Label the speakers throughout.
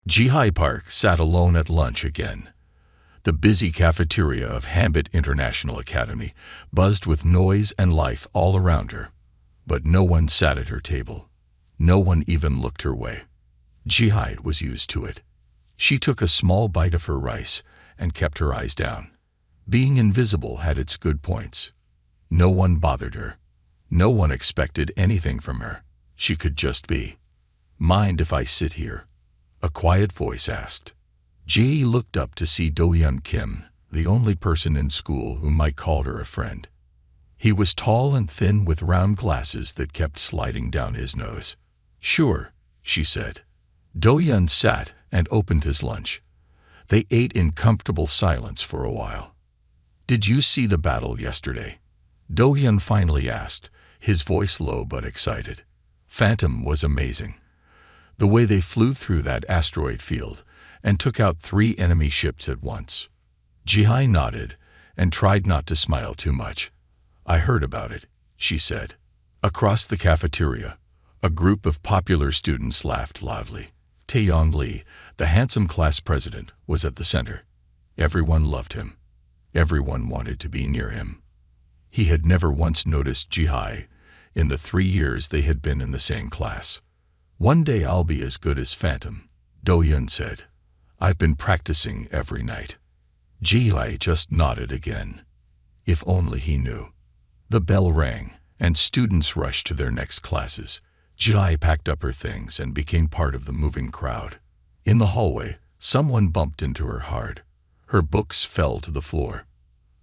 Speaker 1: HFY Park sat alone at lunch again. The busy cafeteria of Hambit International Academy buzzed with noise and life all around her. But no one sat at her table. No one even looked her way. HFY was used to it. She took a small bite of her rice and kept her eyes down. Being invisible had its good points. No one bothered her. No one expected anything from her. She could just be. "Mind if I sit here?" a quiet voice asked. Ji looked up to see Do-hyun Kim, the only person in school who might call her a friend. He was tall and thin with round glasses that kept sliding down his nose. "Sure," she said. Do-hyun sat and opened his lunch. They ate in comfortable silence for a while. "Did you see the battle yesterday?" Do-hyun finally asked, his voice low but excited. "Phantom was amazing. The way they flew through that asteroid field and took out 3 enemy ships at once." Ji nodded and tried not to smile too much. "I heard about it," she said. Across the cafeteria, a group of popular students laughed loudly. Taeyong Lee, the handsome class president, was at the center. Everyone loved him. Everyone wanted to be near him. He had never once noticed Ji in the 3 years they had been in the same class. "One day I'll be as good as Phantom," Do-hyun said. "I've been practicing every night." Ji just nodded again. If only he knew. The bell rang, and students rushed to their next classes. Ji packed up her things and became part of the moving crowd. In the hallway, someone bumped into her hard. Her books fell to the floor.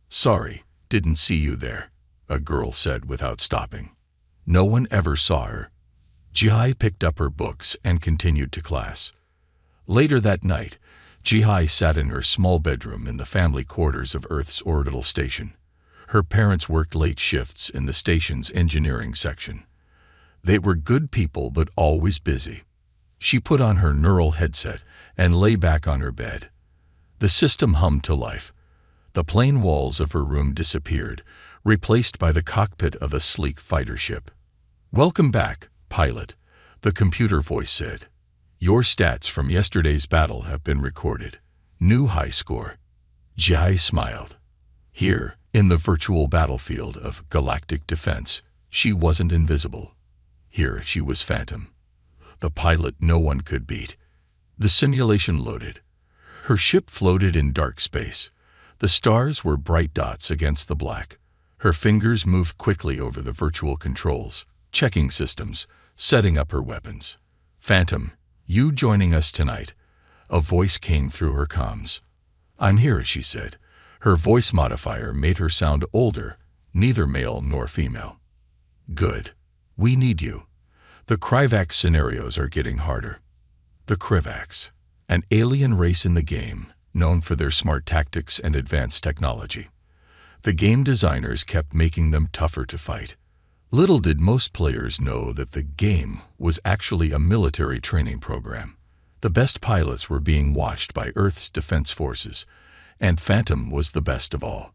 Speaker 1: "Sorry, didn't see you there," a girl said without stopping. No one ever saw her. Ji picked up her books and continued to class. Later that night, Ji sat in her small bedroom in the family quarters of Earth's orbital station. Her parents worked late shifts in the station's engineering section. They were good people but always busy. She put on her neural headset and lay back on her bed. The system hummed to life. The plain walls of her room disappeared, replaced by the cockpit of a sleek fighter ship. "Welcome back, pilot," the computer voice said. "Your stats from yesterday's battle have been recorded. New high score." Ji smiled. Here, in the virtual battlefield of galactic defense, she wasn't invisible. Here she was Phantom, the pilot no one could beat. The simulation loaded. Her ship floated in dark space. The stars were bright dots against the black. Her fingers moved quickly over the virtual controls, checking systems, setting up her weapons. "Phantom, you joining us tonight?" a voice came through her comms. "I'm here," she said. Her voice modifier made her sound older, neither male nor female. "Good. We need you. The Krivax scenarios are getting harder." The Krivax, an alien race in the game, known for their smart tactics and advanced technology. The game designers kept making them tougher to fight. Little did most players know that the game was actually a military training program. The best pilots were being watched by Earth's defense forces, and Phantom was the best of all.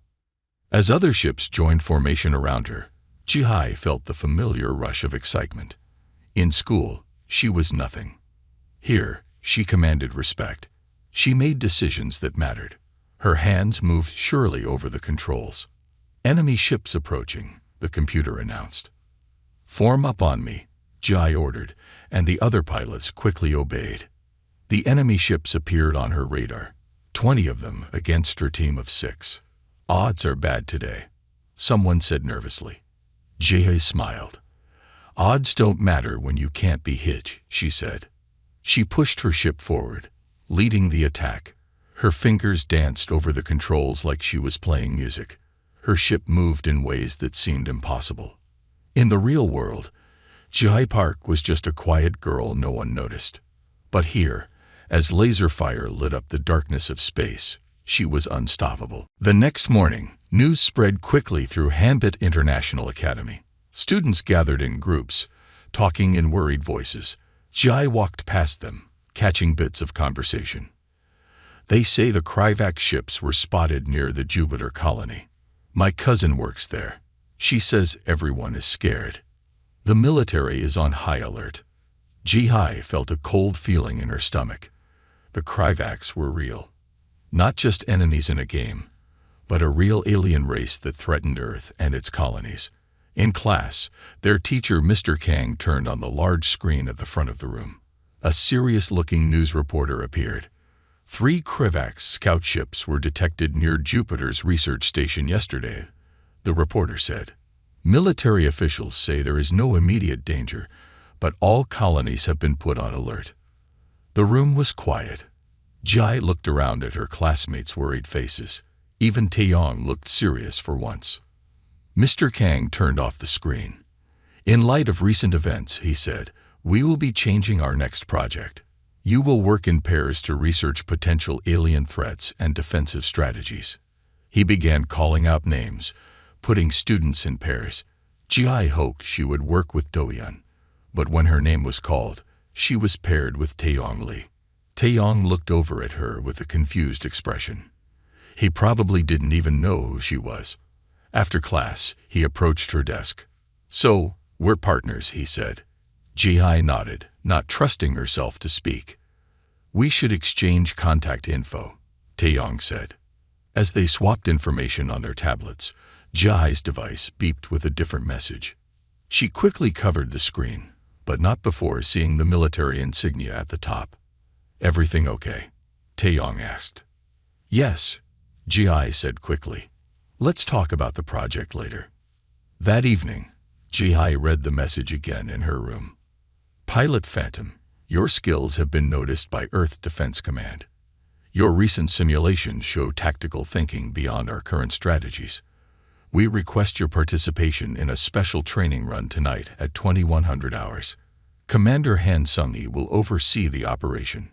Speaker 1: As other ships joined formation around her, Ji felt the familiar rush of excitement. In school, she was nothing. Here, she commanded respect. She made decisions that mattered. Her hands moved surely over the controls. "Enemy ships approaching," the computer announced. "Form up on me," Ji ordered, and the other pilots quickly obeyed. The enemy ships appeared on her radar, 20 of them against her team of 6. "Odds are bad today," someone said nervously. Ji smiled. "Odds don't matter when you can't be hit," she said. She pushed her ship forward, leading the attack. Her fingers danced over the controls like she was playing music. Her ship moved in ways that seemed impossible. In the real world, Ji Park was just a quiet girl no one noticed. But here, as laser fire lit up the darkness of space, she was unstoppable. The next morning, news spread quickly through Hambit International Academy. Students gathered in groups, talking in worried voices. Ji walked past them, catching bits of conversation. "They say the Krivax ships were spotted near the Jupiter colony. My cousin works there. She says everyone is scared. The military is on high alert." Ji felt a cold feeling in her stomach. The Kryvacs were real. Not just enemies in a game, but a real alien race that threatened Earth and its colonies. In class, their teacher, Mr. Kang, turned on the large screen at the front of the room. A serious-looking news reporter appeared. 3 Kryvac scout ships were detected near Jupiter's research station yesterday, the reporter said. Military officials say there is no immediate danger, but all colonies have been put on alert. The room was quiet. Jai looked around at her classmates' worried faces. Even Taeyong looked serious for once. Mr. Kang turned off the screen. In light of recent events, he said, we will be changing our next project. You will work in pairs to research potential alien threats and defensive strategies. He began calling out names, putting students in pairs. Ji hoped she would work with Doyeon, but when her name was called, she was paired with Taeyong Lee. Taeyong looked over at her with a confused expression. He probably didn't even know who she was. After class, he approached her desk. So, we're partners, he said. Ji nodded, not trusting herself to speak. We should exchange contact info, Taeyong said. As they swapped information on their tablets, Ji's device beeped with a different message. She quickly covered the screen, but not before seeing the military insignia at the top. Everything okay? Taeyong asked. Yes, Ji said quickly. Let's talk about the project later. That evening, Ji read the message again in her room. Pilot Phantom, your skills have been noticed by Earth Defense Command. Your recent simulations show tactical thinking beyond our current strategies. We request your participation in a special training run tonight at 2100 hours. Commander Han Sung-hee will oversee the operation.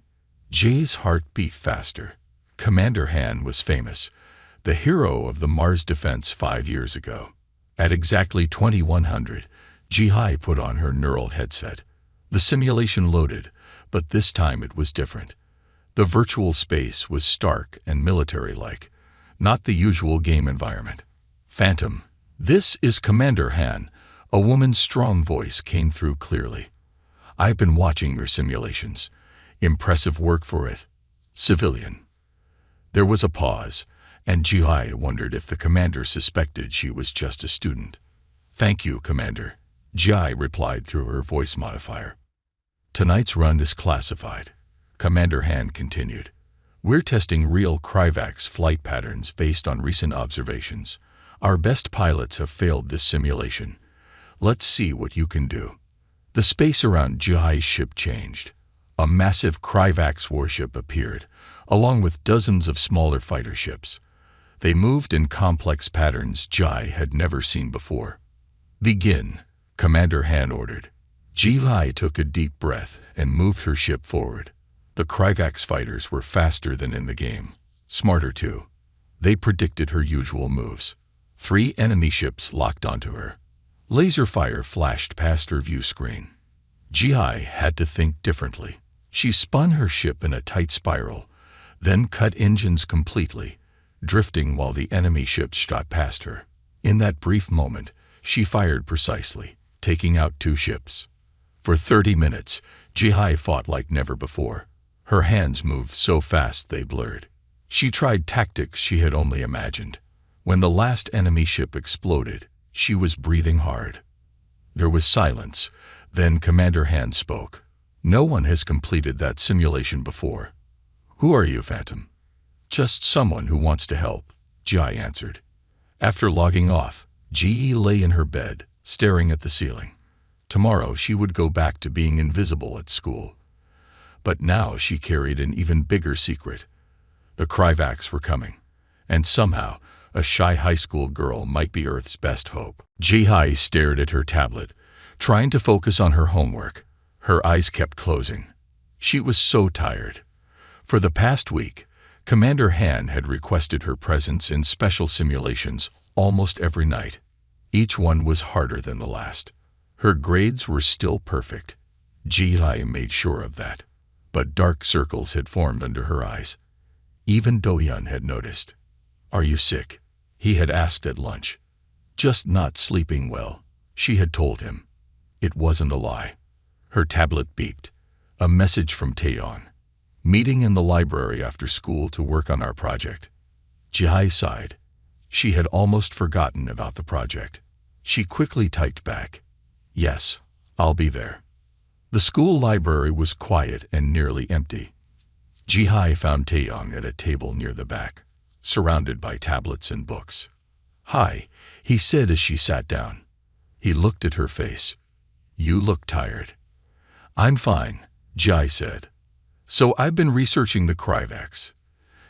Speaker 1: Ji's heart beat faster. Commander Han was famous, the hero of the Mars defense 5 years ago. At exactly 2100, Ji put on her neural headset. The simulation loaded, but this time it was different. The virtual space was stark and military-like, not the usual game environment. Phantom, this is Commander Han. A woman's strong voice came through clearly. I've been watching your simulations. Impressive work for it. Civilian. There was a pause, and Ji wondered if the commander suspected she was just a student. Thank you, Commander, Ji replied through her voice modifier. Tonight's run is classified, Commander Han continued. We're testing real Kryvacs flight patterns based on recent observations. Our best pilots have failed this simulation. Let's see what you can do. The space around Ji's ship changed. A massive Kryvacs warship appeared, along with dozens of smaller fighter ships. They moved in complex patterns Ji had never seen before. Begin, Commander Han ordered. Ji took a deep breath and moved her ship forward. The Kryvacs fighters were faster than in the game, smarter too. They predicted her usual moves. 3 enemy ships locked onto her. Laser fire flashed past her view screen. Ji had to think differently. She spun her ship in a tight spiral, then cut engines completely, drifting while the enemy ships shot past her. In that brief moment, she fired precisely, taking out 2 ships. For 30 minutes, Ji fought like never before. Her hands moved so fast they blurred. She tried tactics she had only imagined. When the last enemy ship exploded, she was breathing hard. There was silence. Then Commander Han spoke. No one has completed that simulation before. Who are you, Phantom? Just someone who wants to help, Ji answered. After logging off, Ji lay in her bed, staring at the ceiling. Tomorrow she would go back to being invisible at school. But now she carried an even bigger secret. The Kryvacs were coming, and somehow a shy high school girl might be Earth's best hope. Ji stared at her tablet, trying to focus on her homework. Her eyes kept closing. She was so tired. For the past week, Commander Han had requested her presence in special simulations almost every night. Each one was harder than the last. Her grades were still perfect. Ji made sure of that. But dark circles had formed under her eyes. Even Doyeon had noticed. Are you sick? He had asked at lunch. Just not sleeping well, she had told him. It wasn't a lie. Her tablet beeped. A message from Taeyong. Meeting in the library after school to work on our project. Jihai sighed. She had almost forgotten about the project. She quickly typed back, "Yes, I'll be there." The school library was quiet and nearly empty. Jihai found Taeyong at a table near the back, surrounded by tablets and books. "Hi," he said as she sat down. He looked at her face. "You look tired." "I'm fine," Jihai said. "So I've been researching the Kryvax,"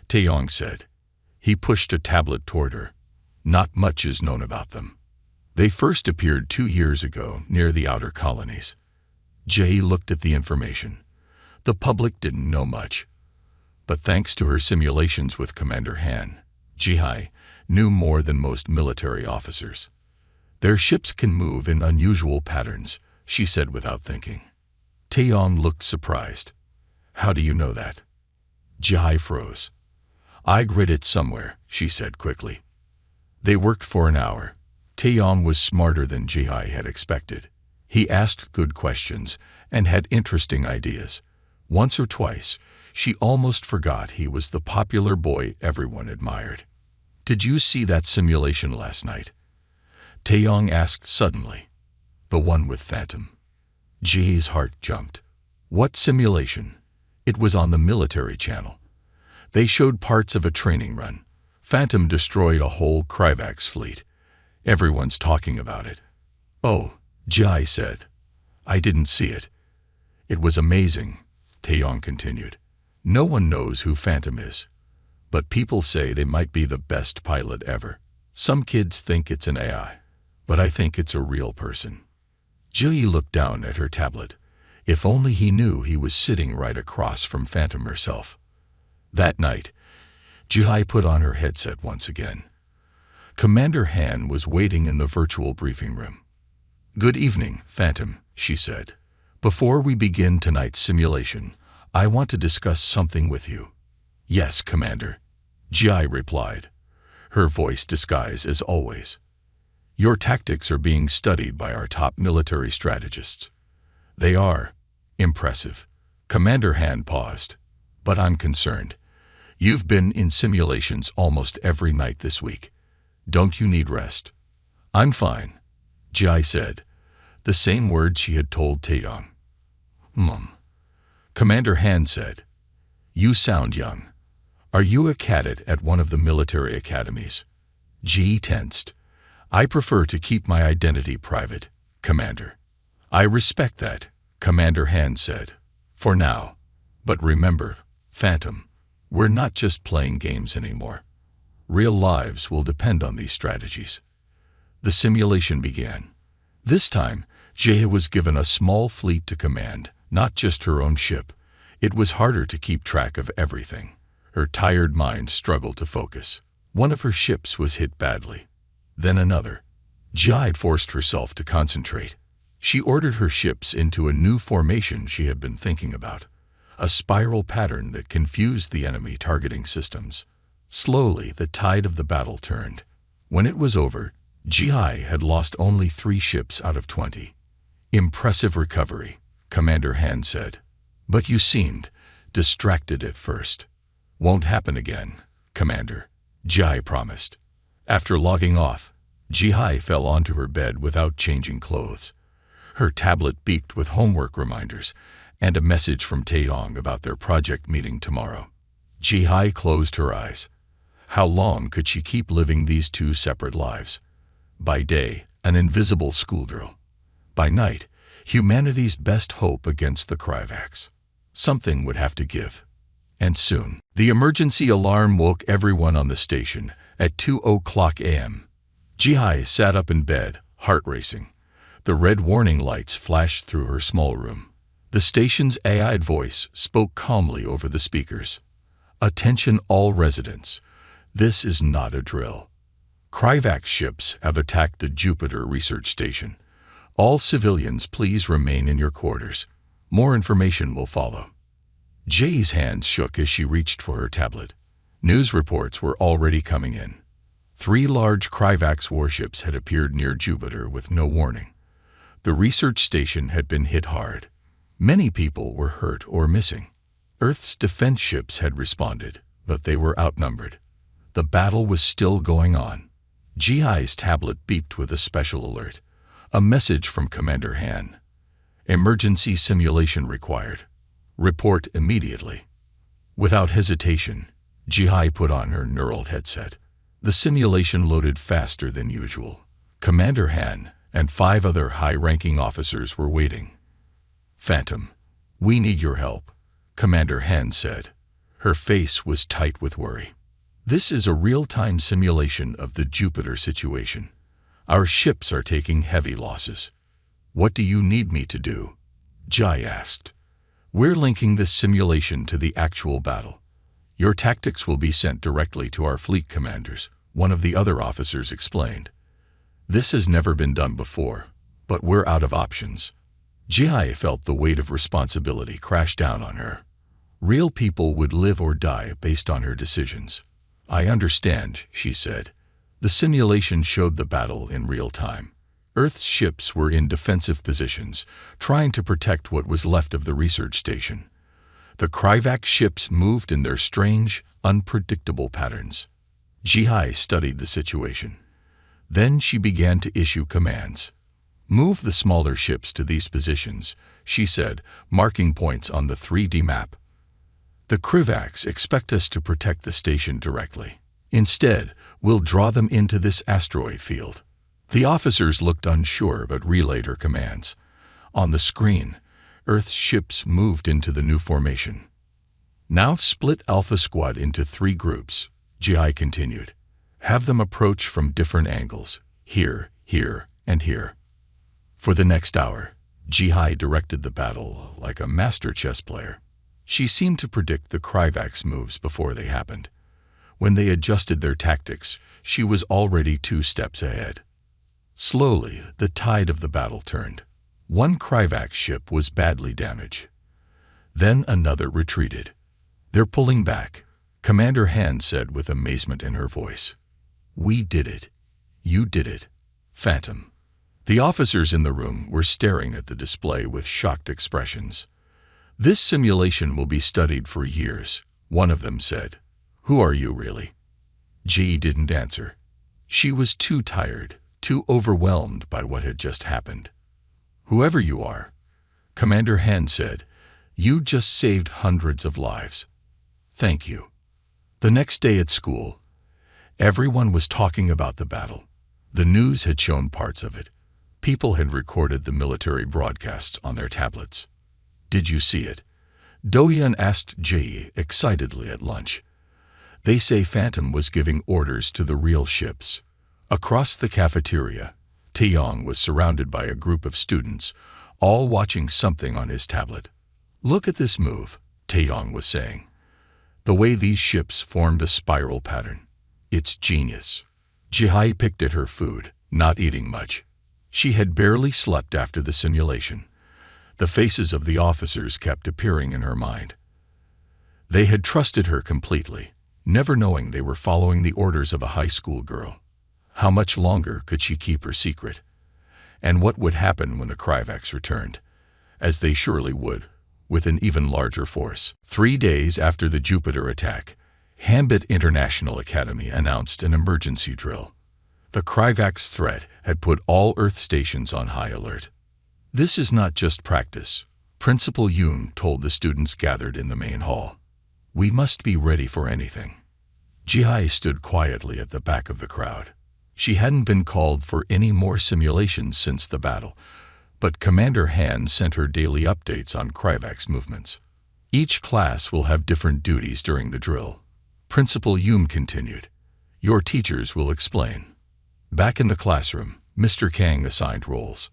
Speaker 1: Taeyong said. He pushed a tablet toward her. "Not much is known about them. They first appeared 2 years ago near the outer colonies." Jay looked at the information. The public didn't know much. But thanks to her simulations with Commander Han, Jihai knew more than most military officers. "Their ships can move in unusual patterns," she said without thinking. Taeyong looked surprised. "How do you know that?" Jihai froze. "I read it somewhere," she said quickly. They worked for an hour. Taeyong was smarter than Jihai had expected. He asked good questions and had interesting ideas. Once or twice, she almost forgot he was the popular boy everyone admired. "Did you see that simulation last night?" Taeyong asked suddenly. "The one with Phantom." Jihai's heart jumped. "What simulation?" It was on the military channel. They showed parts of a training run. Phantom destroyed a whole Kryvax fleet. Everyone's talking about it. "Oh," Jihai said. "I didn't see it." "It was amazing," Taeyong continued. "No one knows who Phantom is. But people say they might be the best pilot ever. Some kids think it's an AI, but I think it's a real person." Jihai looked down at her tablet. If only he knew he was sitting right across from Phantom herself. That night, Jihai put on her headset once again. Commander Han was waiting in the virtual briefing room. "Good evening, Phantom," she said. "Before we begin tonight's simulation, I want to discuss something with you." "Yes, Commander," Jihai replied, her voice disguised as always. "Your tactics are being studied by our top military strategists. They are impressive." Commander Han paused. "But I'm concerned. You've been in simulations almost every night this week. Don't you need rest?" "I'm fine," Jihai said, the same words she had told Taeyong. Commander Han said, "You sound young. Are you a cadet at one of the military academies?" Ji tensed. "I prefer to keep my identity private, Commander." "I respect that," Commander Han said. "For now. But remember, Phantom, we're not just playing games anymore. Real lives will depend on these strategies." The simulation began. This time, Jihai was given a small fleet to command, not just her own ship. It was harder to keep track of everything. Her tired mind struggled to focus. One of her ships was hit badly. Then another. Jihai forced herself to concentrate. She ordered her ships into a new formation she had been thinking about, a spiral pattern that confused the enemy targeting systems. Slowly, the tide of the battle turned. When it was over, Jihai had lost only 3 ships out of 20. "Impressive recovery," Commander Han said. "But you seemed distracted at first." "Won't happen again, Commander," Jihai promised. After logging off, Jihai fell onto her bed without changing clothes. Her tablet beeped with homework reminders and a message from Taeyong about their project meeting tomorrow. Jihai closed her eyes. How long could she keep living these 2 separate lives? By day, an invisible schoolgirl. By night, humanity's best hope against the Kryvax. Something would have to give. And soon. The emergency alarm woke everyone on the station at 2:00 a.m. Jihai sat up in bed, heart racing. The red warning lights flashed through her small room. The station's AI'd voice spoke calmly over the speakers. "Attention all residents. This is not a drill. Kryvax ships have attacked the Jupiter research station. All civilians please remain in your quarters. More information will follow." Jay's hands shook as she reached for her tablet. News reports were already coming in. 3 large Kryvax warships had appeared near Jupiter with no warning. The research station had been hit hard. Many people were hurt or missing. Earth's defense ships had responded, but they were outnumbered. The battle was still going on. Jiai's tablet beeped with a special alert. A message from Commander Han. Emergency simulation required. Report immediately. Without hesitation, Jihai put on her neural headset. The simulation loaded faster than usual. Commander Han and 5 other high-ranking officers were waiting. "Phantom, we need your help," Commander Han said. Her face was tight with worry. "This is a real-time simulation of the Jupiter situation. Our ships are taking heavy losses." "What do you need me to do?" Jai asked. "We're linking this simulation to the actual battle. Your tactics will be sent directly to our fleet commanders," one of the other officers explained. "This has never been done before, but we're out of options." Jihai felt the weight of responsibility crash down on her. Real people would live or die based on her decisions. "I understand," she said. The simulation showed the battle in real time. Earth's ships were in defensive positions, trying to protect what was left of the research station. The Kryvac ships moved in their strange, unpredictable patterns. Jihai studied the situation. Then she began to issue commands. "Move the smaller ships to these positions," she said, marking points on the 3D map. "The Kryvacs expect us to protect the station directly. Instead, we'll draw them into this asteroid field." The officers looked unsure but relayed her commands. On the screen, Earth's ships moved into the new formation. "Now split Alpha Squad into 3 groups," Jihai continued. "Have them approach from different angles, here, here, and here." For the next hour, Jihai directed the battle like a master chess player. She seemed to predict the Kryvacs' moves before they happened. When they adjusted their tactics, she was already 2 steps ahead. Slowly, the tide of the battle turned. One Kryvac ship was badly damaged. Then another retreated. "They're pulling back," Commander Han said with amazement in her voice. "We did it. You did it, Phantom." The officers in the room were staring at the display with shocked expressions. "This simulation will be studied for years," one of them said. "Who are you, really?" Ji didn't answer. She was too tired, too overwhelmed by what had just happened. "Whoever you are," Commander Han said, "you just saved hundreds of lives. Thank you." The next day at school, everyone was talking about the battle. The news had shown parts of it. People had recorded the military broadcasts on their tablets. "Did you see it?" Do-hyun asked Ji excitedly at lunch. "They say Phantom was giving orders to the real ships." Across the cafeteria, Taeyong was surrounded by a group of students, all watching something on his tablet. "Look at this move," Taeyong was saying. "The way these ships formed a spiral pattern. It's genius." Jihai picked at her food, not eating much. She had barely slept after the simulation. The faces of the officers kept appearing in her mind. They had trusted her completely, never knowing they were following the orders of a high school girl. How much longer could she keep her secret? And what would happen when the Kryvacs returned? As they surely would, with an even larger force. 3 days after the Jupiter attack, Hambit International Academy announced an emergency drill. The Kryvacs' threat had put all Earth stations on high alert. "This is not just practice," Principal Yoon told the students gathered in the main hall. "We must be ready for anything." Jihai stood quietly at the back of the crowd. She hadn't been called for any more simulations since the battle, but Commander Han sent her daily updates on Kryvac's movements. "Each class will have different duties during the drill," Principal Yoon continued. "Your teachers will explain." Back in the classroom, Mr. Kang assigned roles.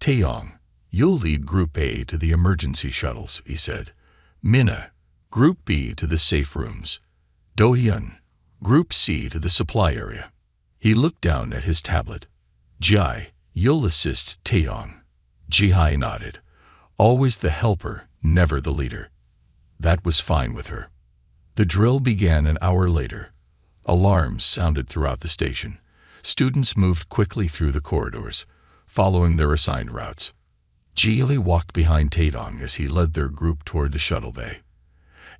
Speaker 1: "Taeyong, you'll lead Group A to the emergency shuttles," he said. "Minna, Group B to the safe rooms. Do-hyun, Group C to the supply area." He looked down at his tablet. "Jai, you'll assist Taeyong." Jihai nodded. Always the helper, never the leader. That was fine with her. The drill began an hour later. Alarms sounded throughout the station. Students moved quickly through the corridors, following their assigned routes. Jihai walked behind Taeyong as he led their group toward the shuttle bay.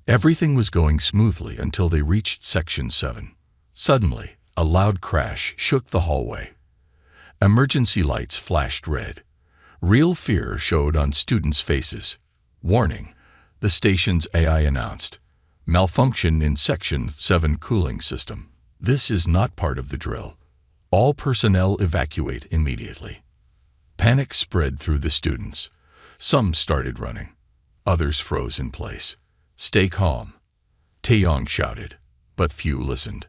Speaker 1: Everything was going smoothly until they reached Section 7. Suddenly, a loud crash shook the hallway. Emergency lights flashed red. Real fear showed on students' faces. Warning, the station's AI announced. Malfunction in Section 7 cooling system. This is not part of the drill. All personnel evacuate immediately. Panic spread through the students. Some started running. Others froze in place. Stay calm, Taeyong shouted, but few listened.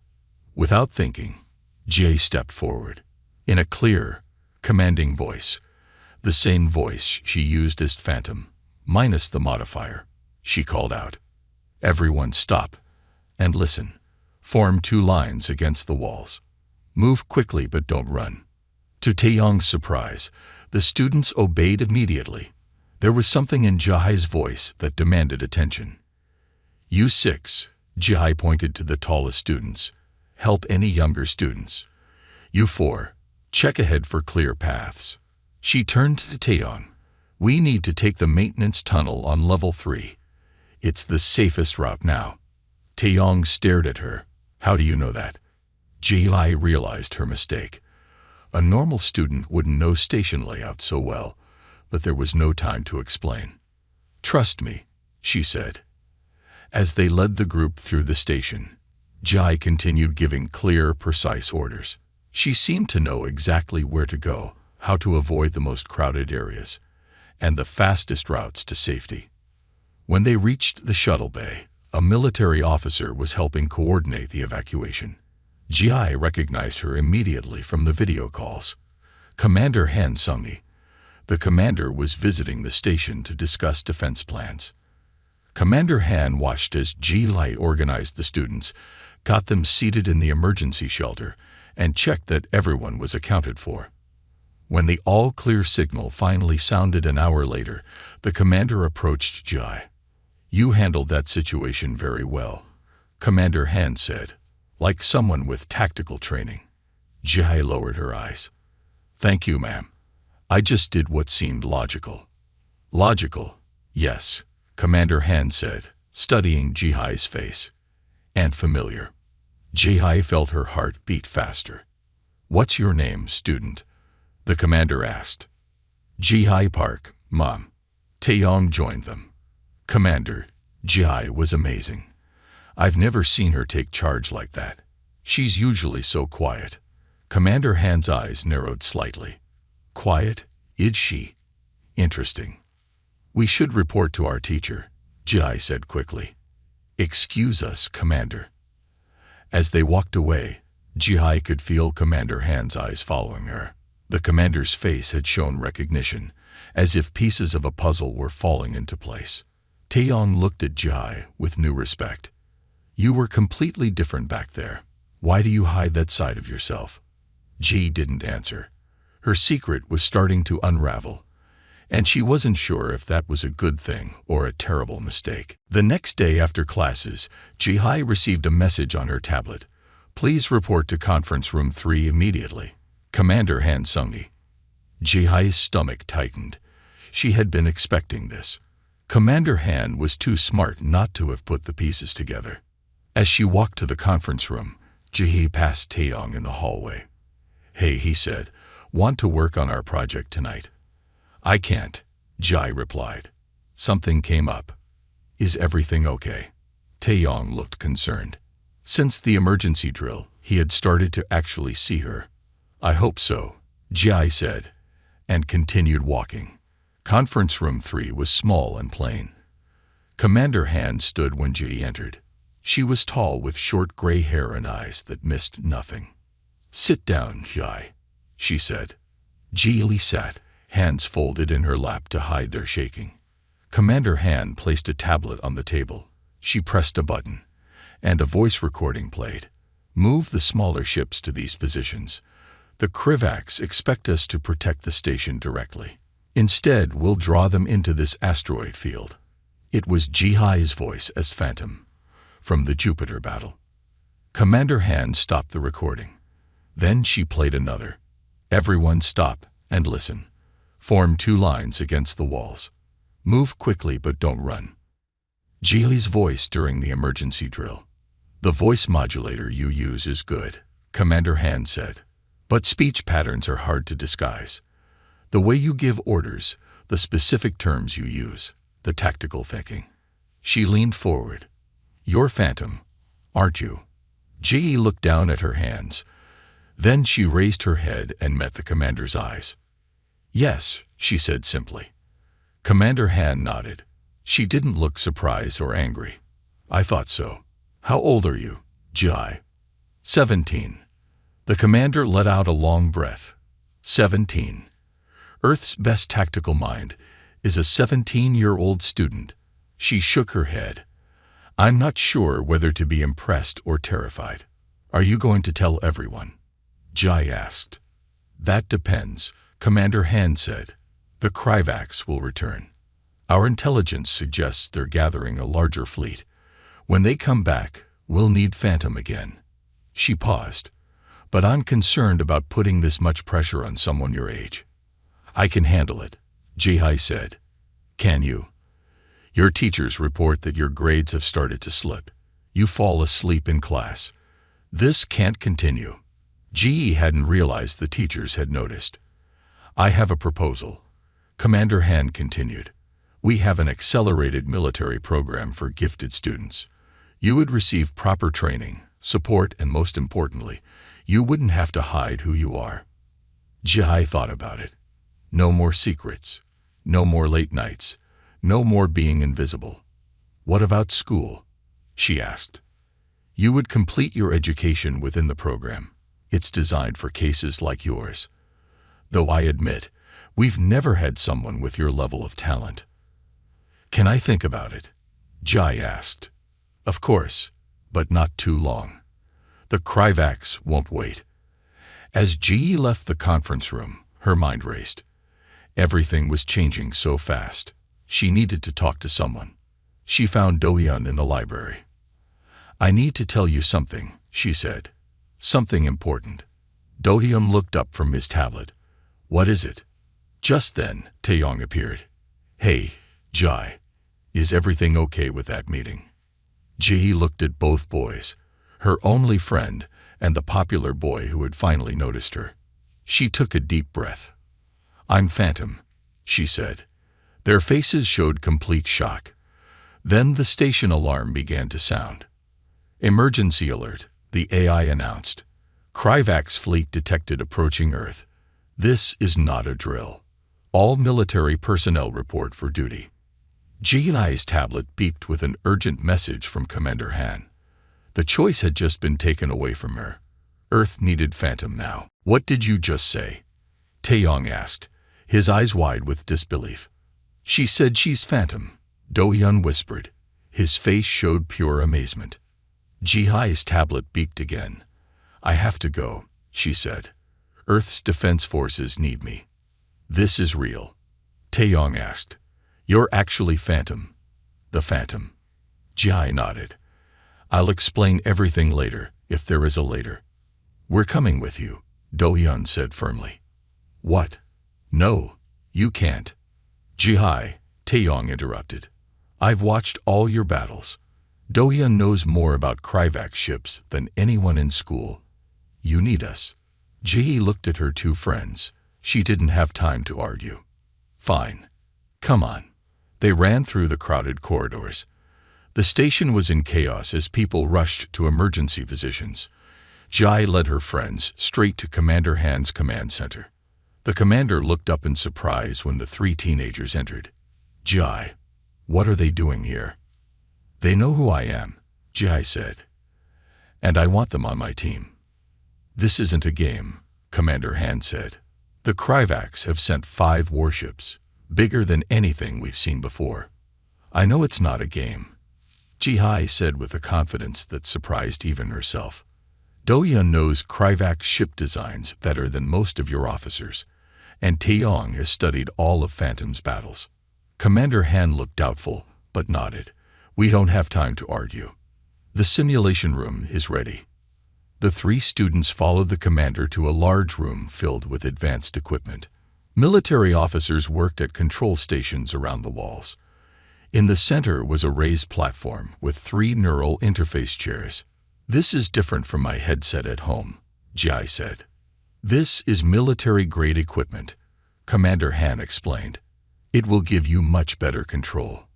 Speaker 1: Without thinking, Jay stepped forward. In a clear, commanding voice, the same voice she used as Phantom, minus the modifier, she called out. Everyone stop and listen. Form 2 lines against the walls. Move quickly but don't run. To Taeyong's surprise, the students obeyed immediately. There was something in Jai's voice that demanded attention. You 6, Jai pointed to the tallest students. Help any younger students. You 4, check ahead for clear paths. She turned to Taeyong. We need to take the maintenance tunnel on level 3. It's the safest route now. Taeyong stared at her. How do you know that? Jai realized her mistake. A normal student wouldn't know station layout so well, but there was no time to explain. Trust me, she said. As they led the group through the station, Jai continued giving clear, precise orders. She seemed to know exactly where to go, how to avoid the most crowded areas, and the fastest routes to safety. When they reached the shuttle bay, a military officer was helping coordinate the evacuation. Jai recognized her immediately from the video calls. Commander Han Sung-hee. The commander was visiting the station to discuss defense plans. Commander Han watched as Ji-Lai organized the students, got them seated in the emergency shelter, and checked that everyone was accounted for. When the all-clear signal finally sounded an hour later, the commander approached Jai. You handled that situation very well, Commander Han said, like someone with tactical training. Jai lowered her eyes. Thank you, ma'am. I just did what seemed logical. Logical, yes, Commander Han said, studying Jihai's face. And familiar. Jihai felt her heart beat faster. What's your name, student? The commander asked. Jihai Park, Mom. Taeyong joined them. Commander, Jihai was amazing. I've never seen her take charge like that. She's usually so quiet. Commander Han's eyes narrowed slightly. Quiet, is she? Interesting. We should report to our teacher, Jai said quickly. Excuse us, Commander. As they walked away, Jihai could feel Commander Han's eyes following her. The commander's face had shown recognition, as if pieces of a puzzle were falling into place. Taeyong looked at Jai with new respect. You were completely different back there. Why do you hide that side of yourself? Ji didn't answer. Her secret was starting to unravel, and she wasn't sure if that was a good thing or a terrible mistake. The next day after classes, Jihai received a message on her tablet. Please report to Conference Room 3 immediately. Commander Han Sung-hee. Jihai's stomach tightened. She had been expecting this. Commander Han was too smart not to have put the pieces together. As she walked to the conference room, Jihai passed Taeyong in the hallway. Hey, he said, want to work on our project tonight? I can't, Jai replied. Something came up. Is everything okay? Taeyong looked concerned. Since the emergency drill, he had started to actually see her. I hope so, Jai said, and continued walking. Conference room 3 was small and plain. Commander Han stood when Ji entered. She was tall with short gray hair and eyes that missed nothing. Sit down, Jai, she said. Ji Li sat, hands folded in her lap to hide their shaking. Commander Han placed a tablet on the table. She pressed a button, and a voice recording played. Move the smaller ships to these positions. The Krivaks expect us to protect the station directly. Instead, we'll draw them into this asteroid field. It was Jihai's voice as Phantom, from the Jupiter battle. Commander Han stopped the recording. Then she played another. Everyone stop and listen. Form 2 lines against the walls. Move quickly but don't run. Ji's voice during the emergency drill. "The voice modulator you use is good," Commander Han said. "But speech patterns are hard to disguise. The way you give orders, the specific terms you use, the tactical thinking." She leaned forward. "You're Phantom, aren't you?" Ji looked down at her hands. Then she raised her head and met the commander's eyes. "Yes," she said simply. Commander Han nodded. She didn't look surprised or angry. "I thought so. How old are you, Ji?" 17. The commander let out a long breath. 17. Earth's best tactical mind is a 17-year-old student. She shook her head. "I'm not sure whether to be impressed or terrified." "Are you going to tell everyone?" Ji asked. "That depends," Commander Han said. "The Kryvax will return. Our intelligence suggests they're gathering a larger fleet. When they come back, we'll need Phantom again." She paused. "But I'm concerned about putting this much pressure on someone your age." "I can handle it," Ji said. "Can you?" "Your teachers report that your grades have started to slip. You fall asleep in class. This can't continue." Ji hadn't realized the teachers had noticed. "I have a proposal," Commander Han continued. "We have an accelerated military program for gifted students. You would receive proper training, support, and most importantly, you wouldn't have to hide who you are." Ji thought about it. No more secrets. No more late nights. No more being invisible. "What about school?" she asked. "You would complete your education within the program. It's designed for cases like yours. Though I admit, we've never had someone with your level of talent." "Can I think about it?" Ji asked. "Of course, but not too long. The Kryvax won't wait." As Ji left the conference room, her mind raced. Everything was changing so fast. She needed to talk to someone. She found Do-hyun in the library. "I need to tell you something," she said. "Something important." Do-hyun looked up from his tablet. "What is it?" Just then, Taeyong appeared. "Hey, Ji. Is everything okay with that meeting?" Ji looked at both boys, her only friend and the popular boy who had finally noticed her. She took a deep breath. "I'm Phantom," she said. Their faces showed complete shock. Then the station alarm began to sound. "Emergency alert," the AI announced. "Kryvax fleet detected approaching Earth. This is not a drill. All military personnel report for duty." Ji's tablet beeped with an urgent message from Commander Han. The choice had just been taken away from her. Earth needed Phantom now. "What did you just say?" Taeyong asked, his eyes wide with disbelief. "She said she's Phantom," Do-hyun whispered. His face showed pure amazement. Ji's tablet beeped again. "I have to go," she said. "Earth's defense forces need me." "This is real?" Taeyong asked. "You're actually Phantom." "The Phantom." Ji nodded. "I'll explain everything later, if there is a later." "We're coming with you," Do-hyun said firmly. "What? No, you can't." "Ji," Taeyong interrupted. "I've watched all your battles. Do-hyun knows more about Kryvax ships than anyone in school. You need us." Ji looked at her two friends. She didn't have time to argue. "Fine. Come on." They ran through the crowded corridors. The station was in chaos as people rushed to emergency positions. Ji led her friends straight to Commander Han's command center. The commander looked up in surprise when the three teenagers entered. "Ji, what are they doing here?" "They know who I am," Ji said. "And I want them on my team." "This isn't a game," Commander Han said. "The Kryvax have sent 5 warships, bigger than anything we've seen before." "I know it's not a game," Ji said with a confidence that surprised even herself. "Do-hyun knows Kryvax ship designs better than most of your officers, and Taeyong has studied all of Phantom's battles." Commander Han looked doubtful, but nodded. "We don't have time to argue. The simulation room is ready." The 3 students followed the commander to a large room filled with advanced equipment. Military officers worked at control stations around the walls. In the center was a raised platform with 3 neural interface chairs. "This is different from my headset at home," Jai said. "This is military-grade equipment," Commander Han explained. "It will give you much better control."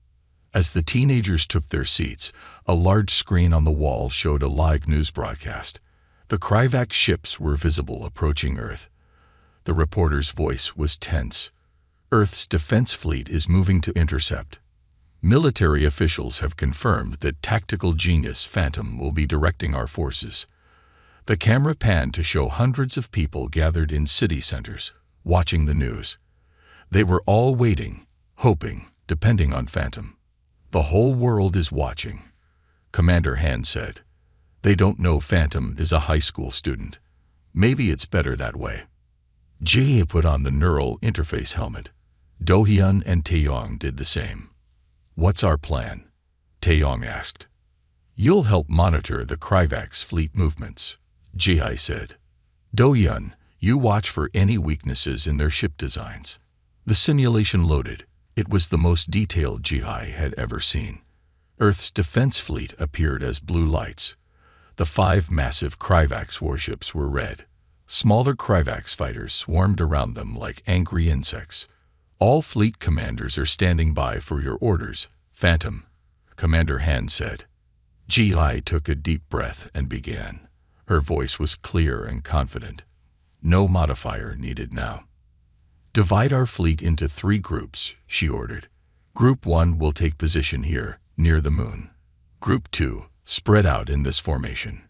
Speaker 1: As the teenagers took their seats, a large screen on the wall showed a live news broadcast. The Kryvax ships were visible approaching Earth. The reporter's voice was tense. "Earth's defense fleet is moving to intercept. Military officials have confirmed that tactical genius Phantom will be directing our forces." The camera panned to show hundreds of people gathered in city centers, watching the news. They were all waiting, hoping, depending on Phantom. "The whole world is watching," Commander Han said. "They don't know Phantom is a high school student. Maybe it's better that way." Jie put on the neural interface helmet. Do-hyun and Taeyong did the same. "What's our plan?" Taeyong asked. "You'll help monitor the Kryvax fleet movements," Jie said. "Do-hyun, you watch for any weaknesses in their ship designs." The simulation loaded. It was the most detailed Jie had ever seen. Earth's defense fleet appeared as blue lights. The 5 massive Kryvax warships were red. Smaller Kryvax fighters swarmed around them like angry insects. "All fleet commanders are standing by for your orders, Phantom," Commander Han said. Ji took a deep breath and began. Her voice was clear and confident. No modifier needed now. "Divide our fleet into 3 groups," she ordered. "Group 1 will take position here, near the moon. Group 2, spread out in this formation.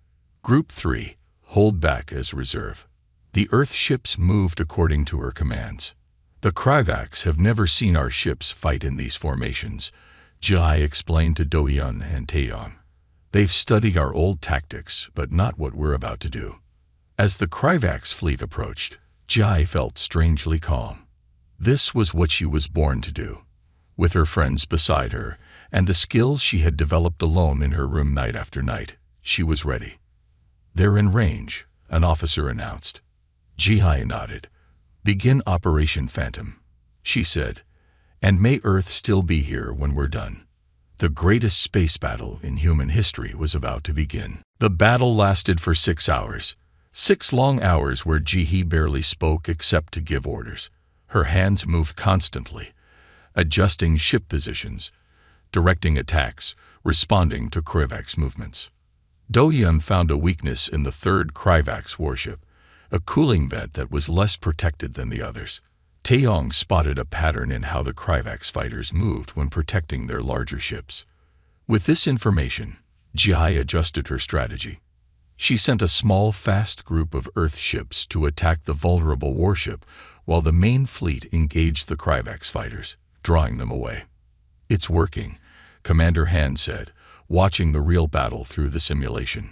Speaker 1: Group 3, hold back as reserve." The Earth ships moved according to her commands. "The Kryvax have never seen our ships fight in these formations," Jai explained to Do-hyun and Taeyong. "They've studied our old tactics, but not what we're about to do." As the Kryvax fleet approached, Jai felt strangely calm. This was what she was born to do. With her friends beside her, and the skills she had developed alone in her room night after night, she was ready. "They're in range," an officer announced. Ji nodded. "Begin Operation Phantom," she said, "and may Earth still be here when we're done." The greatest space battle in human history was about to begin. The battle lasted for 6 hours. 6 long hours where Ji barely spoke except to give orders. Her hands moved constantly, adjusting ship positions, directing attacks, responding to Kryvax movements. Do-hyun found a weakness in the 3rd Kryvax warship, a cooling vent that was less protected than the others. Taeyong spotted a pattern in how the Kryvax fighters moved when protecting their larger ships. With this information, Ji adjusted her strategy. She sent a small, fast group of Earth ships to attack the vulnerable warship, while the main fleet engaged the Kryvax fighters, drawing them away. "It's working," Commander Han said, watching the real battle through the simulation.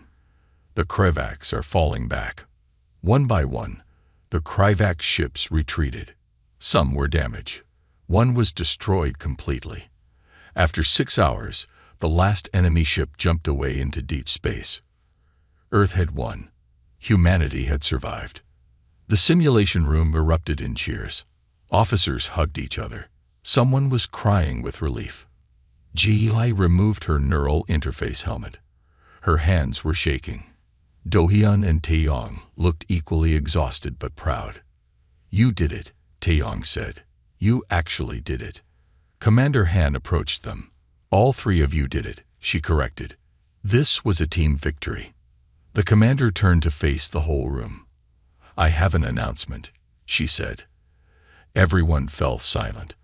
Speaker 1: "The Kryvax are falling back." One by one, the Kryvax ships retreated. Some were damaged. One was destroyed completely. After 6 hours, the last enemy ship jumped away into deep space. Earth had won. Humanity had survived. The simulation room erupted in cheers. Officers hugged each other. Someone was crying with relief. Ji removed her neural interface helmet. Her hands were shaking. Do-hyun and Taeyong looked equally exhausted but proud. "You did it," Taeyong said. "You actually did it." Commander Han approached them. "All 3 of you did it," she corrected. This was a team victory. The commander turned to face the whole room. "I have an announcement," she said. Everyone fell silent.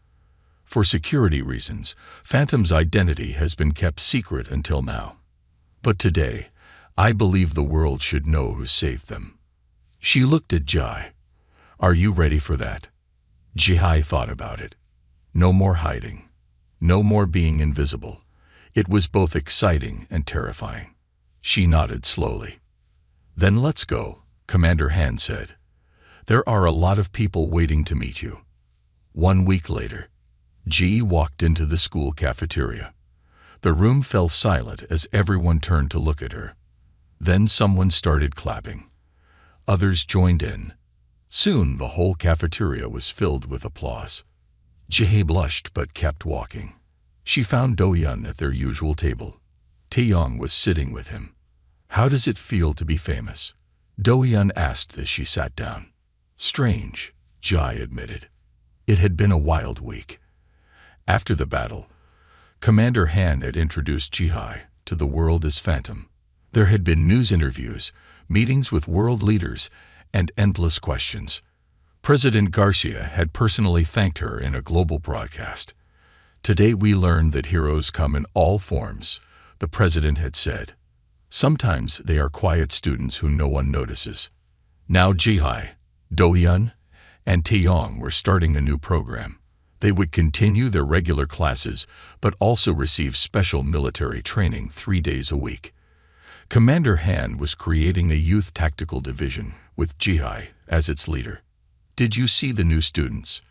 Speaker 1: For security reasons, Phantom's identity has been kept secret until now. But today, I believe the world should know who saved them. She looked at Jai. "Are you ready for that?" Jai thought about it. No more hiding. No more being invisible. It was both exciting and terrifying. She nodded slowly. "Then let's go," Commander Han said. "There are a lot of people waiting to meet you." 1 week later, Ji walked into the school cafeteria. The room fell silent as everyone turned to look at her. Then someone started clapping. Others joined in. Soon the whole cafeteria was filled with applause. Ji blushed but kept walking. She found Do-yeon at their usual table. Taeyong was sitting with him. "How does it feel to be famous?" Do-yeon asked as she sat down. "Strange," Jai admitted. It had been a wild week. After the battle, Commander Han had introduced Jihai to the world as Phantom. There had been news interviews, meetings with world leaders, and endless questions. President Garcia had personally thanked her in a global broadcast. "Today we learned that heroes come in all forms," the president had said. "Sometimes they are quiet students who no one notices." Now Jihai, Do-yeon, and Taeyong were starting a new program. They would continue their regular classes, but also receive special military training 3 days a week. Commander Han was creating a youth tactical division with Jihai as its leader. "Did you see the new students?"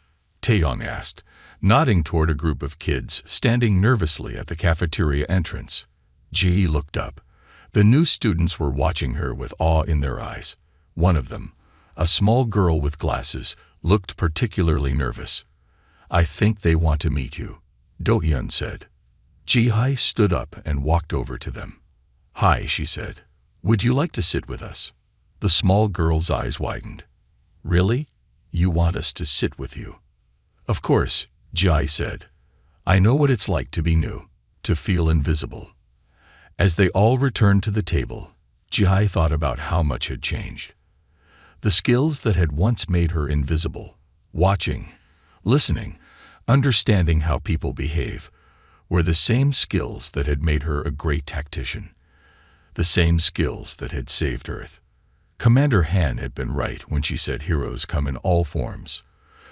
Speaker 1: Taeyong asked, nodding toward a group of kids standing nervously at the cafeteria entrance. Ji looked up. The new students were watching her with awe in their eyes. One of them, a small girl with glasses, looked particularly nervous. "I think they want to meet you," Do-yeon said. Jihai stood up and walked over to them. "Hi," she said. "Would you like to sit with us?" The small girl's eyes widened. "Really? You want us to sit with you?" "Of course," Jai said. "I know what it's like to be new, to feel invisible." As they all returned to the table, Jai thought about how much had changed. The skills that had once made her invisible, watching, listening, understanding how people behave, were the same skills that had made her a great tactician. The same skills that had saved Earth. Commander Han had been right when she said heroes come in all forms.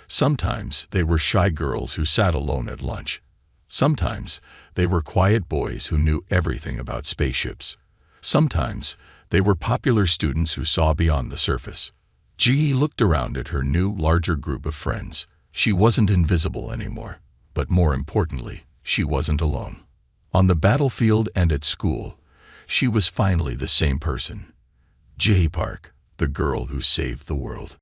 Speaker 1: Sometimes they were shy girls who sat alone at lunch. Sometimes they were quiet boys who knew everything about spaceships. Sometimes they were popular students who saw beyond the surface. Ji looked around at her new, larger group of friends. She wasn't invisible anymore, but more importantly, she wasn't alone. On the battlefield and at school, she was finally the same person. Jae Park, the girl who saved the world.